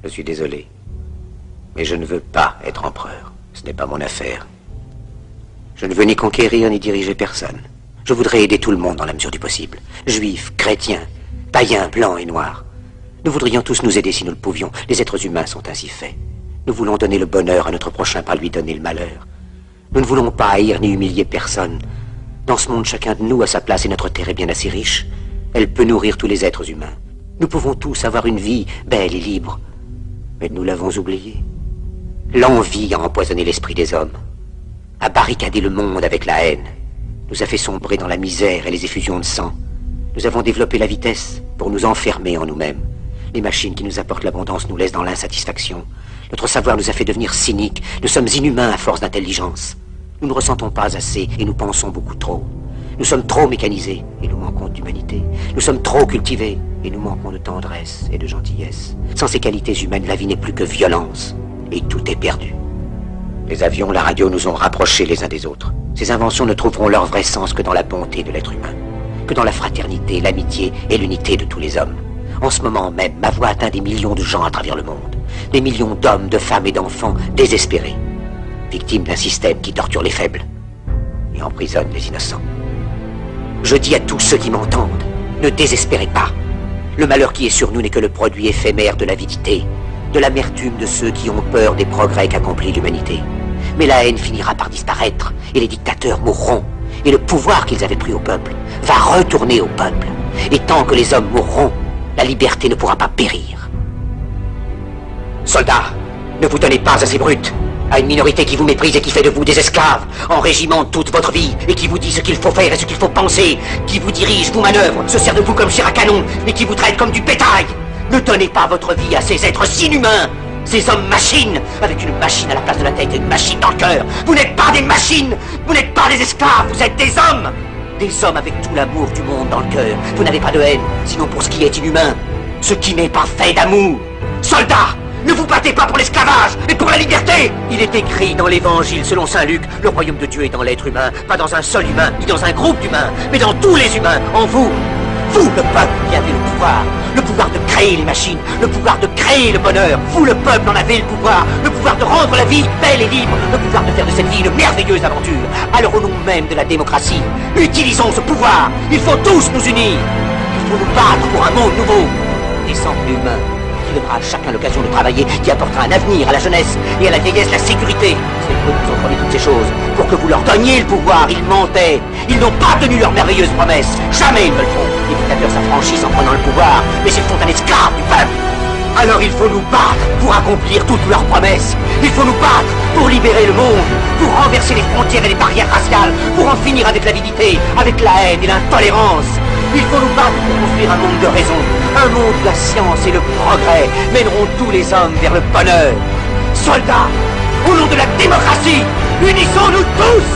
Je suis désolé. Mais je ne veux pas être empereur. Ce n'est pas mon affaire. Je ne veux ni conquérir ni diriger personne. Je voudrais aider tout le monde dans la mesure du possible. Juifs, chrétiens, païens, blancs et noirs. Nous voudrions tous nous aider si nous le pouvions. Les êtres humains sont ainsi faits. Nous voulons donner le bonheur à notre prochain, pas lui donner le malheur. Nous ne voulons pas haïr ni humilier personne. Dans ce monde, chacun de nous a sa place et notre terre est bien assez riche. Elle peut nourrir tous les êtres humains. Nous pouvons tous avoir une vie belle et libre. Mais nous l'avons oublié. L'envie a empoisonné l'esprit des hommes, a barricadé le monde avec la haine, nous a fait sombrer dans la misère et les effusions de sang. Nous avons développé la vitesse pour nous enfermer en nous-mêmes. Les machines qui nous apportent l'abondance nous laissent dans l'insatisfaction. Notre savoir nous a fait devenir cyniques. Nous sommes inhumains à force d'intelligence. Nous ne ressentons pas assez et nous pensons beaucoup trop. Nous sommes trop mécanisés et nous manquons d'humanité. Nous sommes trop cultivés et nous manquons de tendresse et de gentillesse. Sans ces qualités humaines, la vie n'est plus que violence. Et tout est perdu. Les avions, la radio nous ont rapprochés les uns des autres. Ces inventions ne trouveront leur vrai sens que dans la bonté de l'être humain, que dans la fraternité, l'amitié et l'unité de tous les hommes. En ce moment même, ma voix atteint des millions de gens à travers le monde. Des millions d'hommes, de femmes et d'enfants désespérés, victimes d'un système qui torture les faibles et emprisonne les innocents. Je dis à tous ceux qui m'entendent, ne désespérez pas. Le malheur qui est sur nous n'est que le produit éphémère de l'avidité, de l'amertume de ceux qui ont peur des progrès qu'accomplit l'humanité. Mais la haine finira par disparaître, et les dictateurs mourront, et le pouvoir qu'ils avaient pris au peuple va retourner au peuple. Et tant que les hommes mourront, la liberté ne pourra pas périr. Soldats, ne vous donnez pas à ces brutes, à une minorité qui vous méprise et qui fait de vous des esclaves, en régiment toute votre vie, et qui vous dit ce qu'il faut faire et ce qu'il faut penser, qui vous dirige, vous manœuvre, se sert de vous comme chair à canon, mais qui vous traite comme du bétail. Ne donnez pas votre vie à ces êtres inhumains, ces hommes-machines, avec une machine à la place de la tête et une machine dans le cœur. Vous n'êtes pas des machines, vous n'êtes pas des esclaves, vous êtes des hommes. Des hommes avec tout l'amour du monde dans le cœur. Vous n'avez pas de haine, sinon pour ce qui est inhumain, ce qui n'est pas fait d'amour. Soldats, ne vous battez pas pour l'esclavage, mais pour la liberté. Il est écrit dans l'évangile selon saint Luc, le royaume de Dieu est dans l'être humain, pas dans un seul humain, ni dans un groupe d'humains, mais dans tous les humains, en vous. Vous, le peuple, qui avez le pouvoir de créer les machines, le pouvoir de créer le bonheur. Vous, le peuple, en avez le pouvoir de rendre la vie belle et libre, le pouvoir de faire de cette vie une merveilleuse aventure. Alors au nom même de la démocratie, utilisons ce pouvoir. Il faut tous nous unir. Il faut nous battre pour un monde nouveau, décent et humain, qui donnera à chacun l'occasion de travailler, qui apportera un avenir à la jeunesse et à la vieillesse la sécurité. C'est eux qui ont promis toutes ces choses. Pour que vous leur donniez le pouvoir, ils mentaient. Ils n'ont pas tenu leurs merveilleuses promesses. Jamais ils ne le feront. Les dictateurs s'affranchissent en prenant le pouvoir, mais ils font un esclave du peuple. Alors il faut nous battre pour accomplir toutes leurs promesses. Il faut nous battre pour libérer le monde, pour renverser les frontières et les barrières raciales, pour en finir avec l'avidité, avec la haine et l'intolérance. Il faut nous battre pour construire un monde de raison, un monde où la science et le progrès mèneront tous les hommes vers le bonheur. Soldats, au nom de la démocratie, unissons-nous tous!